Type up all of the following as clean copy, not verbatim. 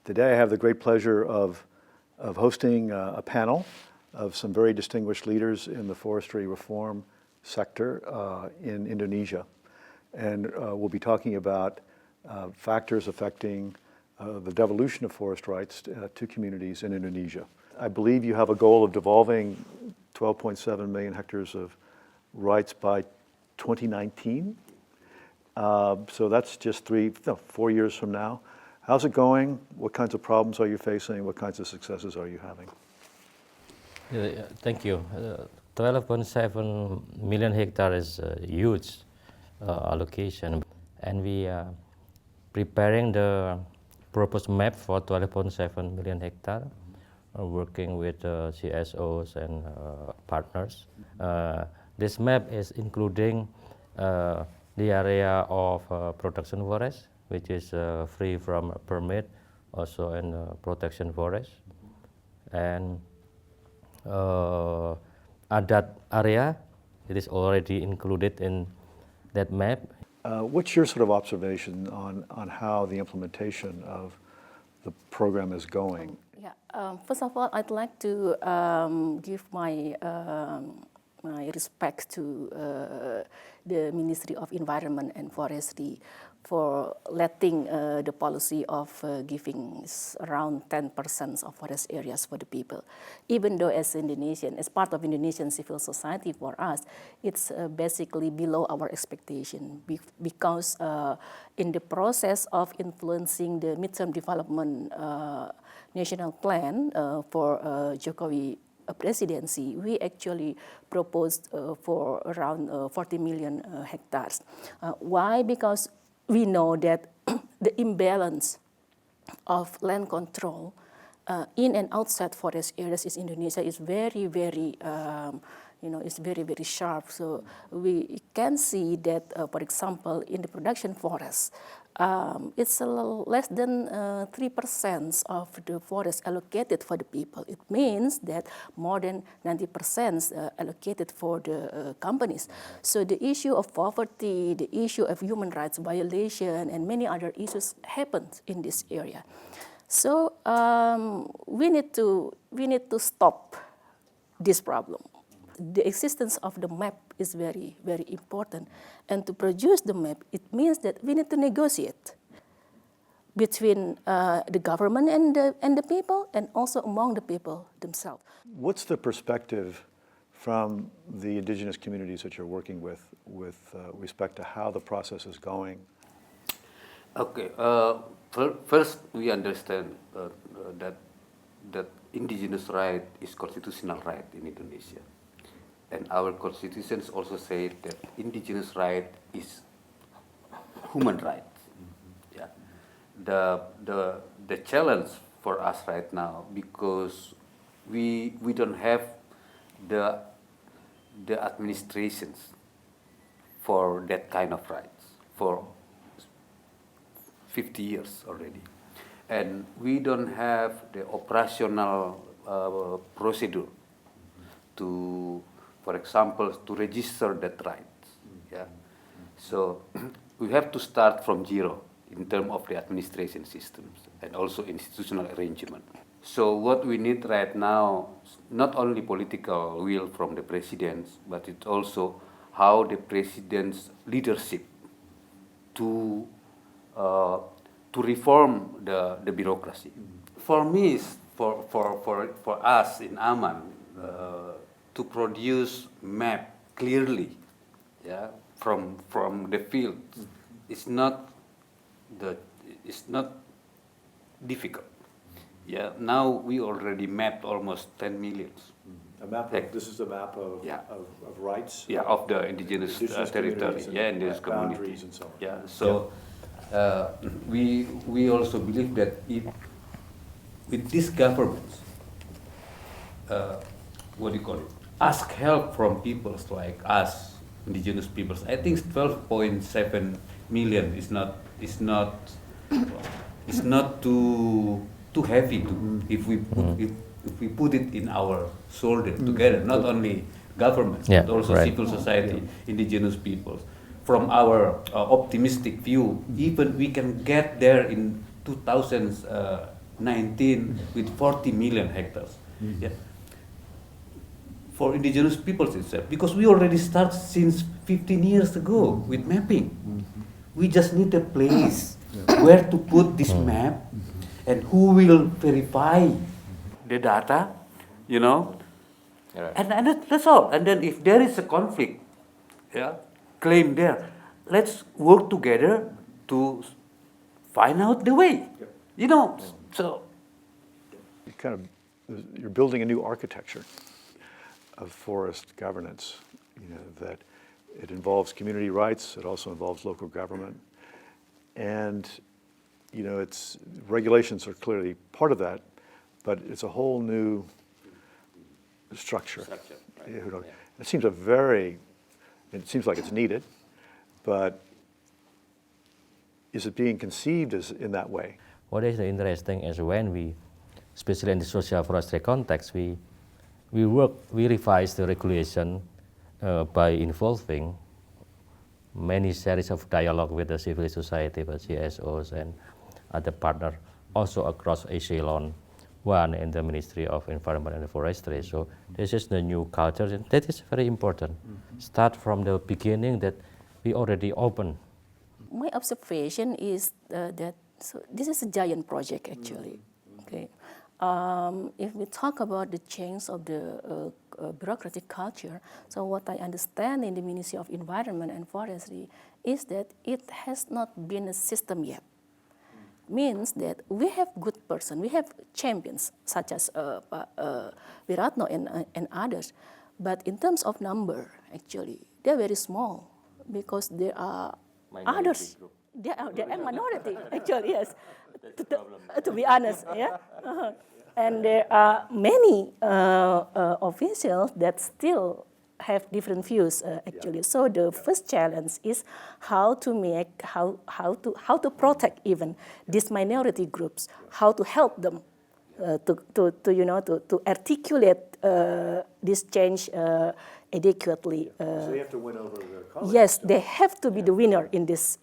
Today I have the great pleasure of hosting a panel of some very distinguished leaders in the forestry reform sector in Indonesia. And we'll be talking about factors affecting the devolution of forest rights to communities in Indonesia. I believe you have a goal of devolving 12.7 million hectares of rights by 2019. So that's just 4 years from now. How's it going? What kinds of problems are you facing? What kinds of successes are you having? Thank you. 12.7 million hectares is a huge allocation, and we are preparing the proposed map for 12.7 million hectares, working with CSOs and partners. This map is including the area of production forest, which is free from permit, also in protection forest, and Adat area. It is already included in that map. What's your sort of observation on how the implementation of the program is going? Yeah. First of all, I'd like to give my respect to the Ministry of Environment and Forestry for letting the policy of giving around 10% of forest areas for the people. Even though as Indonesian, as part of Indonesian civil society, for us, it's basically below our expectation because in the process of influencing the midterm development national plan for Jokowi presidency, we actually proposed for around 40 million hectares. Why? Because we know that the imbalance of land control in and outside forest areas in Indonesia is very, very, it's very, very sharp. So we can see that, for example, in the production forests, it's a little less than 3% of the forest allocated for the people. It means that more than 90% allocated for the companies. So the issue of poverty, the issue of human rights violation, and many other issues happened in this area. So we need to stop this problem. The existence of the map is very, very important. And to produce the map, it means that we need to negotiate between the government and the people, and also among the people themselves. What's the perspective from the indigenous communities that you're working with respect to how the process is going? Okay. First, we understand that indigenous right is constitutional right in Indonesia. And our constitutions also say that indigenous right is human right. Yeah. The challenge for us right now, because we don't have the administrations for that kind of rights for 50 years already, and we don't have the operational procedure to, for example, to register that right. Yeah. So we have to start from zero in terms of the administration systems and also institutional arrangement. So what we need right now, not only political will from the presidents, but it's also how the president's leadership to reform the bureaucracy. For me, for us in AMAN, to produce map clearly, yeah, from the field, it's not difficult. Yeah, now we already mapped almost 10 million. This is a map of, yeah, of rights? Yeah, of the indigenous territory, yeah, indigenous communities. And so on. Yeah, so we also believe that if with these governments, what do you call it? Ask help from peoples like us, indigenous peoples. I think 12.7 million is not too heavy if we put it in our shoulder together. Not only governments, but also civil society, indigenous peoples. From our optimistic view, even we can get there in 2019 19 with 40 million hectares. Yeah. For indigenous peoples itself, because we already start since 15 years ago with mapping. We just need a place where to put this map and who will verify the data, you know. And that's all. And then if there is a conflict, yeah, claim there, let's work together to find out the way, you know. So You're building a new architecture of forest governance, that it involves community rights, it also involves local government. And, it's regulations are clearly part of that, but it's a whole new structure. Right. It seems like it's needed, but is it being conceived as in that way? What is interesting is when we, especially in the social forestry context, we revise the regulation by involving many series of dialogue with the civil society, with CSOs and other partners, also across echelon one in the Ministry of Environment and Forestry. So this is the new culture, and that is very important. Start from the beginning that we already open. My observation is that this is a giant project actually. Okay. If we talk about the change of the bureaucratic culture, so what I understand in the Ministry of Environment and Forestry is that it has not been a system yet. Means that we have good person, we have champions such as Wiratno and others, but in terms of number, actually, they're very small because there are Minority others. group. They are minority, actually, yes. To be honest, yeah. And there are many officials that still have different views, actually. So the first challenge is how to protect even these minority groups, how to help them to articulate this change adequately. So they have to win over their colleagues. Yes, they have to be the winner in this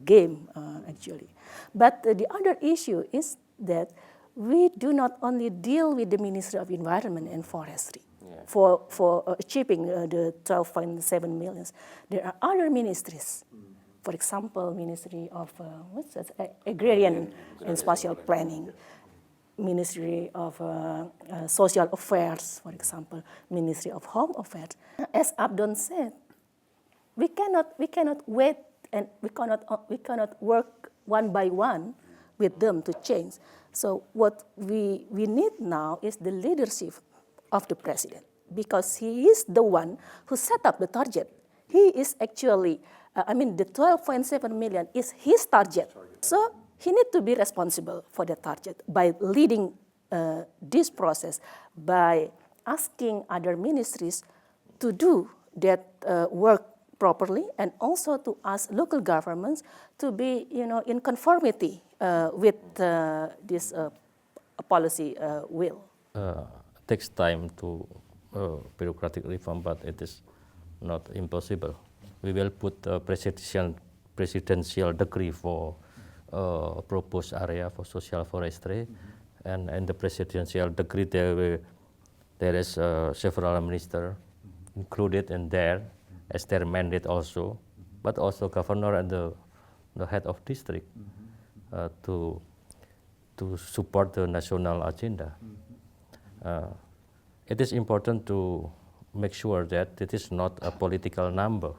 game, actually. But the other issue is that we do not only deal with the Ministry of Environment and Forestry for achieving the 12.7 million. There are other ministries. For example, Ministry of Agrarian and Spatial Planning, Ministry of Social Affairs, for example, Ministry of Home Affairs. As Abdon said, we cannot wait and we cannot work one by one with them to change. So what we need now is the leadership of the president, because he is the one who set up the target. He is actually, the 12.7 million is his target. So he needs to be responsible for the target by leading this process, by asking other ministries to do that work properly, and also to ask local governments to be, in conformity with this policy will. Takes time to bureaucratic reform, but it is not impossible. We will put a presidential decree for proposed area for social forestry, and in the presidential decree there is several ministers included in there as their mandate also, but also governor and the head of district to support the national agenda. It is important to make sure that it is not a political number.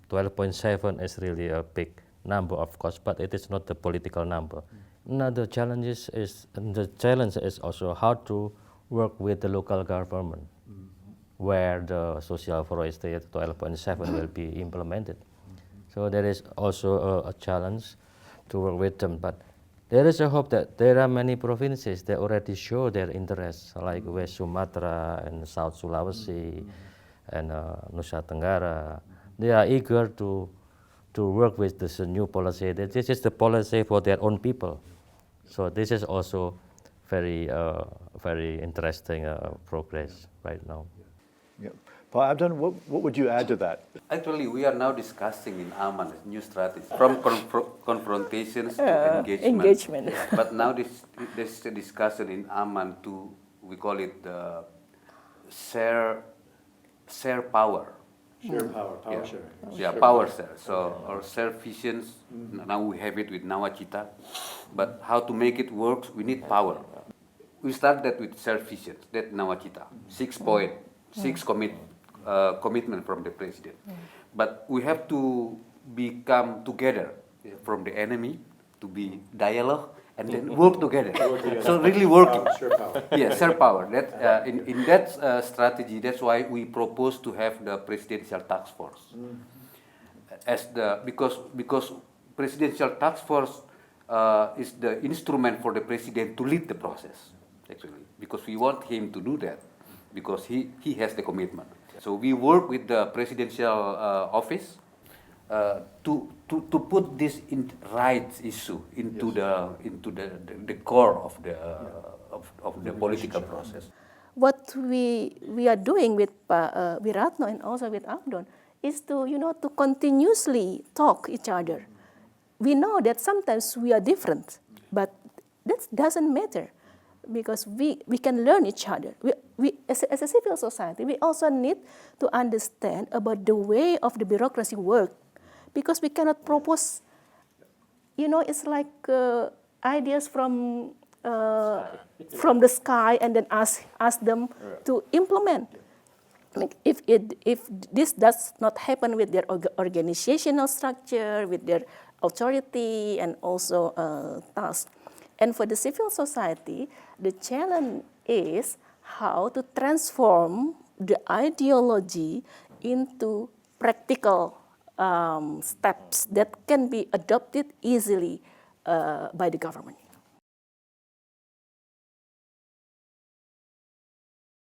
12.7 is really a big number, of course, but it is not the political number. Another challenge is also how to work with the local government, where the social forestry at 12.7 will be implemented. So there is also a challenge to work with them, but there is a hope that there are many provinces that already show their interest, like West Sumatra and South Sulawesi and Nusa Tenggara. They are eager to work with this new policy. This is the policy for their own people. So this is also very interesting progress right now. Yeah. Pak Abdon, what would you add to that? Actually, we are now discussing in AMAN a new strategy from confrontations to engagement. But now this discussion in AMAN to, we call it the share power. Share power, Yeah. sharing. Yeah, power share. So our share visions, now we have it with Nawacita, but how to make it work, we need power. We started with share visions, that Nawacita, 6 point, 6 commitment from the president. But we have to become together from the enemy to be dialogue and then work together. So really working. Share power. Yeah, share power. That in that strategy, that's why we propose to have the presidential task force as the because presidential task force is the instrument for the president to lead the process actually, because we want him to do that because he has the commitment. So we work with the presidential office to put this in rights issue into the core of the political process. What we are doing with Wiratno and also with Abdon is to to continuously talk each other. We know that sometimes we are different, but that doesn't matter because we can learn each other. We as a civil society, we also need to understand about the way of the bureaucracy work, because we cannot propose, it's like ideas from the sky and then ask them to implement. Like if this does not happen with their organizational structure, with their authority and also task. And for the civil society, the challenge is how to transform the ideology into practical steps that can be adopted easily by the government.